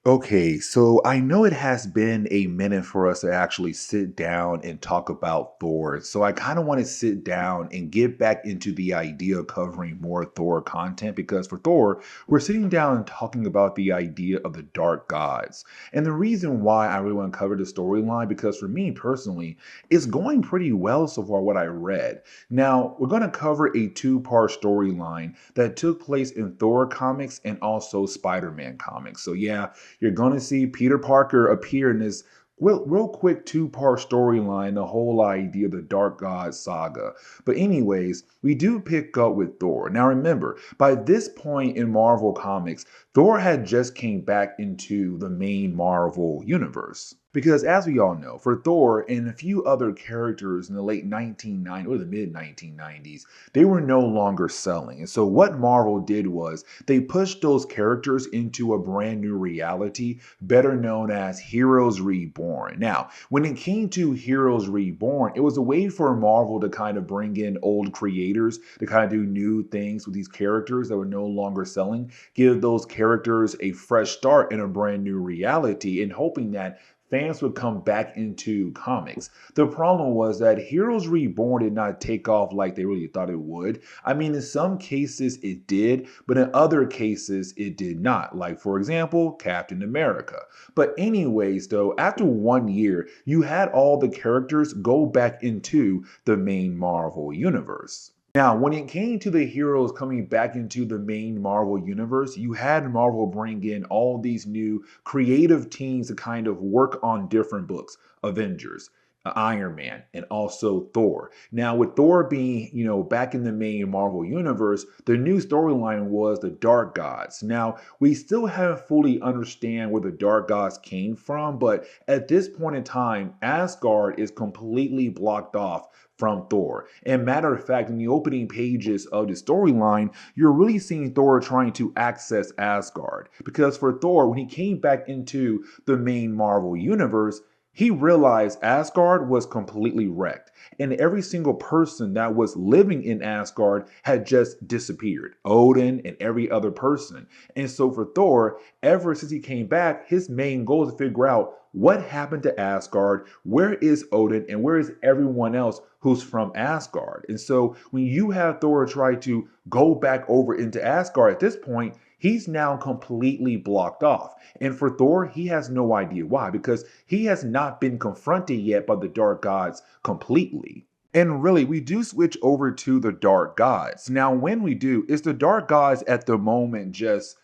Okay, so I know it has been a minute for us to actually sit down and talk about Thor. So I kind of want to sit down and get back into the idea of covering more Thor content because for Thor, we're sitting down and talking about the idea of the dark gods. And the reason why I really want to cover the storyline, because for me personally, it's going pretty well so far what I read. Now, we're going to cover a two-part storyline that took place in Thor comics and also Spider-Man comics. So yeah, you're going to see Peter Parker appear in this real quick two-part storyline, the whole idea of the Dark God saga. But anyways, we do pick up with Thor. Now remember, by this point in Marvel Comics, Thor had just came back into the main Marvel universe. Because as we all know, for Thor and a few other characters in the late 1990s or the mid 1990s, they were no longer selling. And so what Marvel did was they pushed those characters into a brand new reality, better known as Heroes Reborn. Now, when it came to Heroes Reborn, it was a way for Marvel to kind of bring in old creators to kind of do new things with these characters that were no longer selling, give those characters a fresh start in a brand new reality, and hoping that fans would come back into comics. The problem was that Heroes Reborn did not take off like they really thought it would. I mean, in some cases it did, but in other cases it did not. Like, for example, Captain America. But, anyways, though, after 1 year, you had all the characters go back into the main Marvel universe. Now, when it came to the heroes coming back into the main Marvel universe, you had Marvel bring in all these new creative teams to kind of work on different books. Avengers, Iron Man, and also Thor. Now, with Thor being, back in the main Marvel universe, the new storyline was the Dark Gods. Now, we still haven't fully understand where the Dark Gods came from, but at this point in time, Asgard is completely blocked off from Thor. And matter of fact, in the opening pages of the storyline, you're really seeing Thor trying to access Asgard. Because for Thor, when he came back into the main Marvel universe, he realized Asgard was completely wrecked, and every single person that was living in Asgard had just disappeared. Odin and every other person. And so for Thor, ever since he came back, his main goal is to figure out what happened to Asgard, where is Odin, and where is everyone else who's from Asgard. And so when you have Thor try to go back over into Asgard at this point, he's now completely blocked off. And for Thor, he has no idea why, because he has not been confronted yet by the dark gods completely. And really, we do switch over to the dark gods. Now, when we do, is the dark gods at the moment just,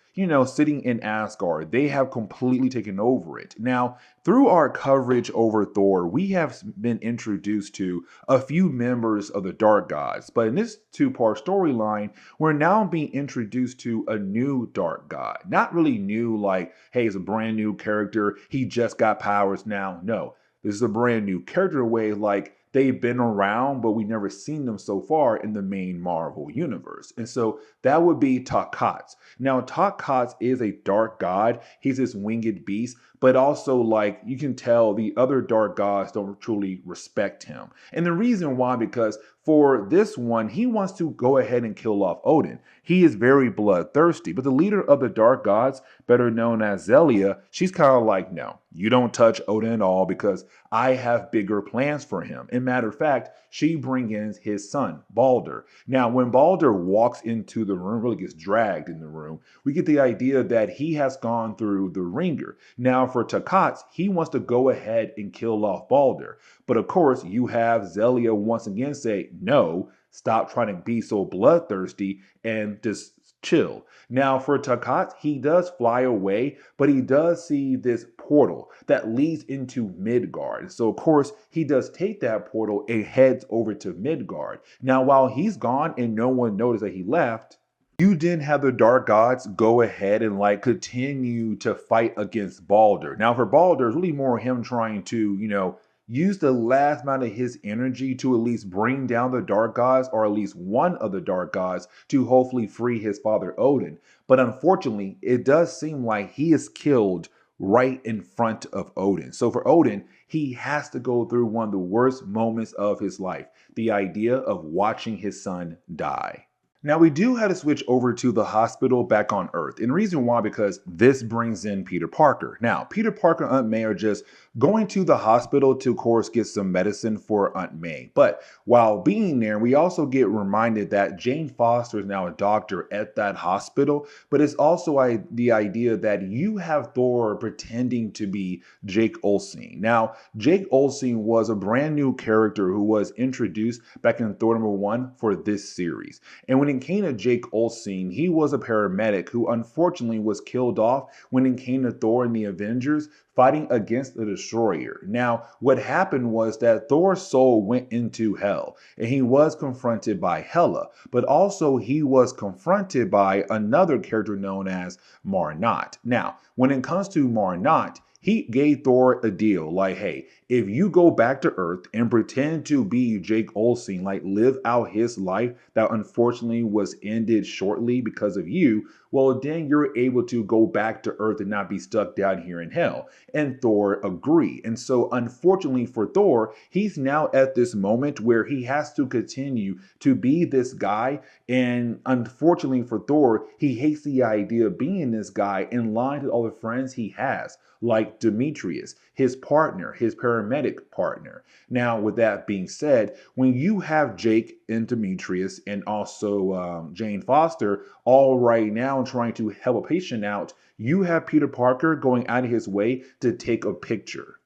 sitting in Asgard? They have completely taken over it. Now, through our coverage over Thor, we have been introduced to a few members of the dark gods. But in this two-part storyline, we're now being introduced to a new dark god. Not really new, like, hey, it's a brand new character, he just got powers now. No, this is a brand new character way, like they've been around, but we never seen them so far in the main Marvel universe. And so that would be Takat. Now, Takat is a dark god. He's this winged beast, but also, like, you can tell the other dark gods don't truly respect him. And the reason why, because for this one, he wants to go ahead and kill off Odin. He is very bloodthirsty, but the leader of the dark gods, better known as Zelia, she's kind of like, no, you don't touch Odin at all because I have bigger plans for him. And matter of fact, she brings in his son, Balder. Now, when Balder walks into the room, really gets dragged in the room, we get the idea that he has gone through the ringer. Now, for Takat, he wants to go ahead and kill off Balder. But of course, you have Zelia once again say, no, stop trying to be so bloodthirsty and just chill. Now, for Takat, he does fly away, but he does see this portal that leads into Midgard. So, of course, he does take that portal and heads over to Midgard. Now, while he's gone and no one noticed that he left, you didn't have the dark gods go ahead and like continue to fight against Balder. Now, for Balder, it's really more him trying to, use the last amount of his energy to at least bring down the dark gods, or at least one of the dark gods, to hopefully free his father Odin. But unfortunately, it does seem like he is killed right in front of Odin. So for Odin, he has to go through one of the worst moments of his life, the idea of watching his son die. Now we do have to switch over to the hospital back on Earth. And the reason why, because this brings in Peter Parker. Now, Peter Parker and Aunt May are just going to the hospital to, of course, get some medicine for Aunt May. But while being there, we also get reminded that Jane Foster is now a doctor at that hospital. But it's also the idea that you have Thor pretending to be Jake Olsen. Now, Jake Olsen was a brand new character who was introduced back in Thor #1 for this series. And when it came to Jake Olsen, he was a paramedic who unfortunately was killed off when it came to Thor and the Avengers fighting against the Destroyer. Now, what happened was that Thor's soul went into hell and he was confronted by Hela, but also he was confronted by another character known as Marnot. Now, when it comes to Marnot, he gave Thor a deal like, hey, if you go back to Earth and pretend to be Jake Olsen, like live out his life that unfortunately was ended shortly because of you, well, then you're able to go back to Earth and not be stuck down here in hell. And Thor agreed. And so, unfortunately for Thor, he's now at this moment where he has to continue to be this guy. And unfortunately for Thor, he hates the idea of being this guy in line with all the friends he has, like Demetrius, his partner, his paramedic partner. Now, with that being said, when you have Jake and Demetrius and also Jane Foster all right now trying to help a patient out, you have Peter Parker going out of his way to take a picture.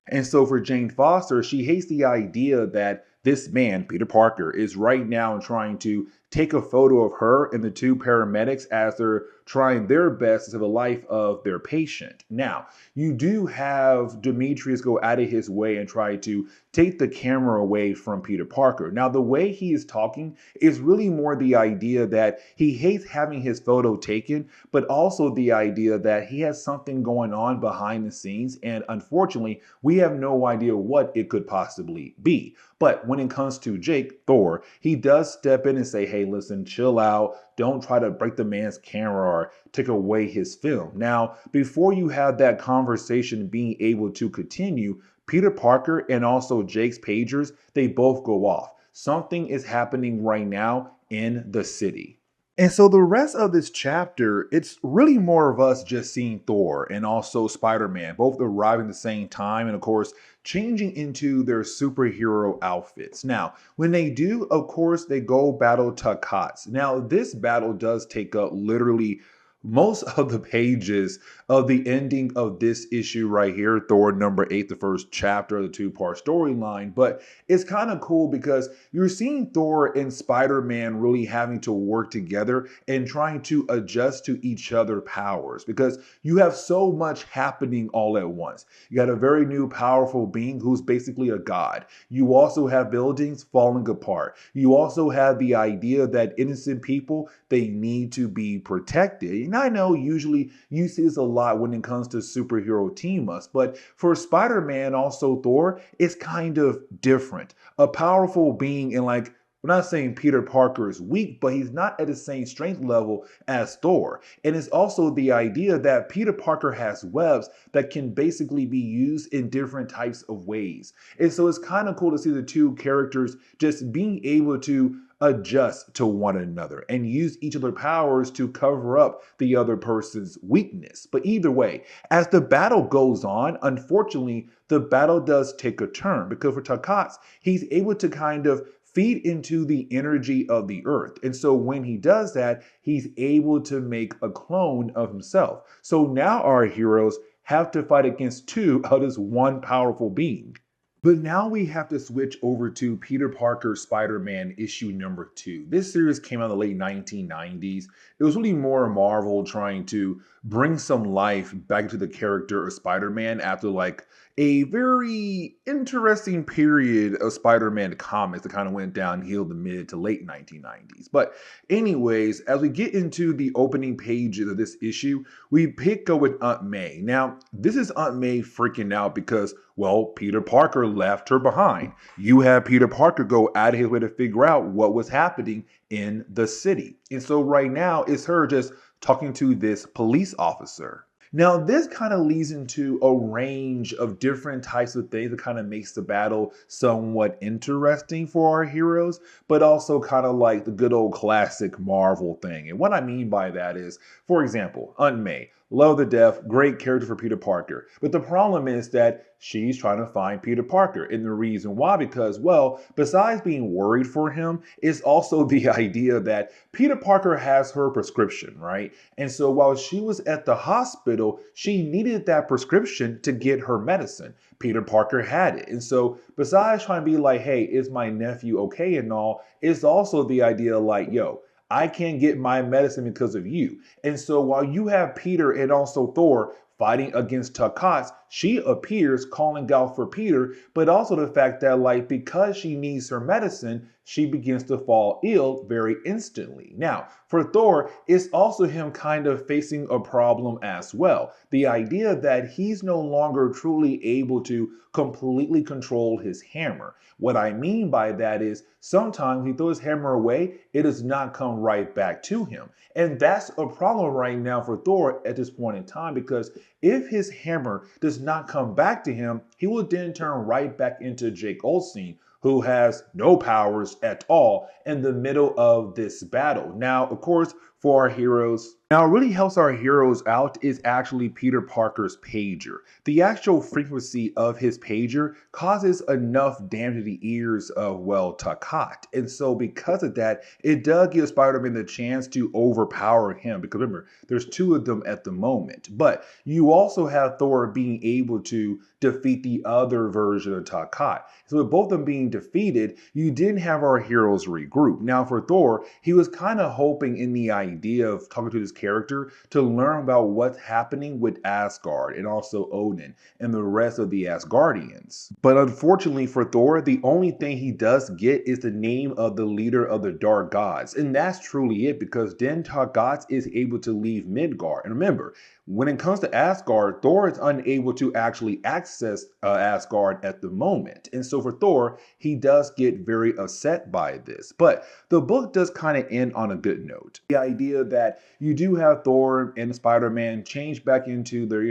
And so for Jane Foster, she hates the idea that this man, Peter Parker, is right now trying to take a photo of her and the two paramedics as they're trying their best to save the life of their patient. Now, you do have Demetrius go out of his way and try to take the camera away from Peter Parker. Now, the way he is talking is really more the idea that he hates having his photo taken, but also the idea that he has something going on behind the scenes. And unfortunately, we have no idea what it could possibly be. But when it comes to Jake, Thor, he does step in and say, hey, listen, chill out. Don't try to break the man's camera or take away his film. Now, before you have that conversation being able to continue, Peter Parker and also Jake's pagers, they both go off. Something is happening right now in the city. And so the rest of this chapter, it's really more of us just seeing Thor and also Spider-Man, both arriving at the same time and of course changing into their superhero outfits. Now, when they do, of course, they go battle Takats. Now, this battle does take up literally most of the pages of the ending of this issue right here, Thor #8, the first chapter of the two-part storyline. But it's kind of cool because you're seeing Thor and Spider-Man really having to work together and trying to adjust to each other's powers because you have so much happening all at once. You got a very new powerful being who's basically a god. You also have buildings falling apart. You also have the idea that innocent people, they need to be protected. And I know usually you see this a lot when it comes to superhero team-ups, but for Spider-Man, also Thor, it's kind of different. A powerful being and like, we're not saying Peter Parker is weak, but he's not at the same strength level as Thor. And it's also the idea that Peter Parker has webs that can basically be used in different types of ways. And so it's kind of cool to see the two characters just being able to adjust to one another and use each of their powers to cover up the other person's weakness. But either way, as the battle goes on, unfortunately, the battle does take a turn because for Takats, he's able to kind of feed into the energy of the earth. And so when he does that, he's able to make a clone of himself. So now our heroes have to fight against two of this one powerful being. But now we have to switch over to Peter Parker Spider-Man issue #2. This series came out in the late 1990s. It was really more Marvel trying to bring some life back into the character of Spider-Man after like a very interesting period of Spider-Man comics that kind of went downhill in the mid to late 1990s. But anyways, as we get into the opening pages of this issue, we pick up with Aunt May. Now, this is Aunt May freaking out because, well, Peter Parker left her behind. You have Peter Parker go out of his way to figure out what was happening in the city. And so right now, it's her just talking to this police officer. Now, this kind of leads into a range of different types of things that kind of makes the battle somewhat interesting for our heroes, but also kind of like the good old classic Marvel thing. And what I mean by that is, for example, Aunt May, love the death, great character for Peter Parker. But the problem is that she's trying to find Peter Parker. And the reason why, because, well, besides being worried for him, is also the idea that Peter Parker has her prescription, right? And so while she was at the hospital, she needed that prescription to get her medicine. Peter Parker had it. And so besides trying to be like, hey, is my nephew okay and all, it's also the idea like, yo, I can't get my medicine because of you. And so while you have Peter and also Thor fighting against Takat, she appears calling out for Peter, but also the fact that, like, because she needs her medicine, she begins to fall ill very instantly. Now, for Thor, it's also him kind of facing a problem as well. The idea that he's no longer truly able to completely control his hammer. What I mean by that is sometimes he throws his hammer away, it does not come right back to him. And that's a problem right now for Thor at this point in time, because if his hammer does not come back to him, he will then turn right back into Jake Olsen, who has no powers at all in the middle of this battle. Now, of course, for our heroes, now what really helps our heroes out is actually Peter Parker's pager. The actual frequency of his pager causes enough damage to the ears of, well, Takat. And so because of that, it does give Spider-Man the chance to overpower him, because remember, there's two of them at the moment. But you also have Thor being able to defeat the other version of Takat. So with both of them being defeated, you didn't have our heroes regroup. Now for Thor, he was kind of hoping in the idea of talking to this character to learn about what's happening with Asgard and also Odin and the rest of the Asgardians. But unfortunately for Thor, the only thing he does get is the name of the leader of the Dark Gods. And that's truly it, because then Takat is able to leave Midgard. And remember, when it comes to Asgard, Thor is unable to actually access Asgard at the moment. And so for Thor, he does get very upset by this. But the book does kind of end on a good note. The idea that you do have Thor and Spider-Man change back into their,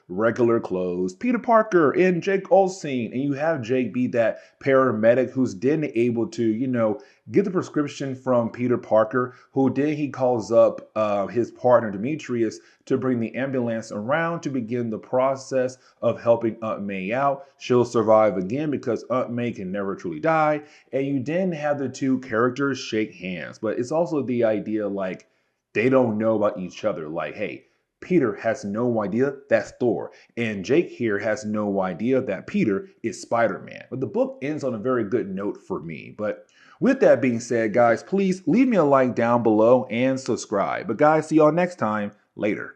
regular clothes. Peter Parker and Jake Olsen, and you have Jake be that paramedic who's then able to, get the prescription from Peter Parker, who then he calls up his partner Demetrius to bring the ambulance around to begin the process of helping Aunt May out. She'll survive again because Aunt May can never truly die. And you then have the two characters shake hands. But it's also the idea like they don't know about each other. Like, hey, Peter has no idea that's Thor. And Jake here has no idea that Peter is Spider-Man. But the book ends on a very good note for me. But with that being said, guys, please leave me a like down below and subscribe. But guys, see y'all next time. Later.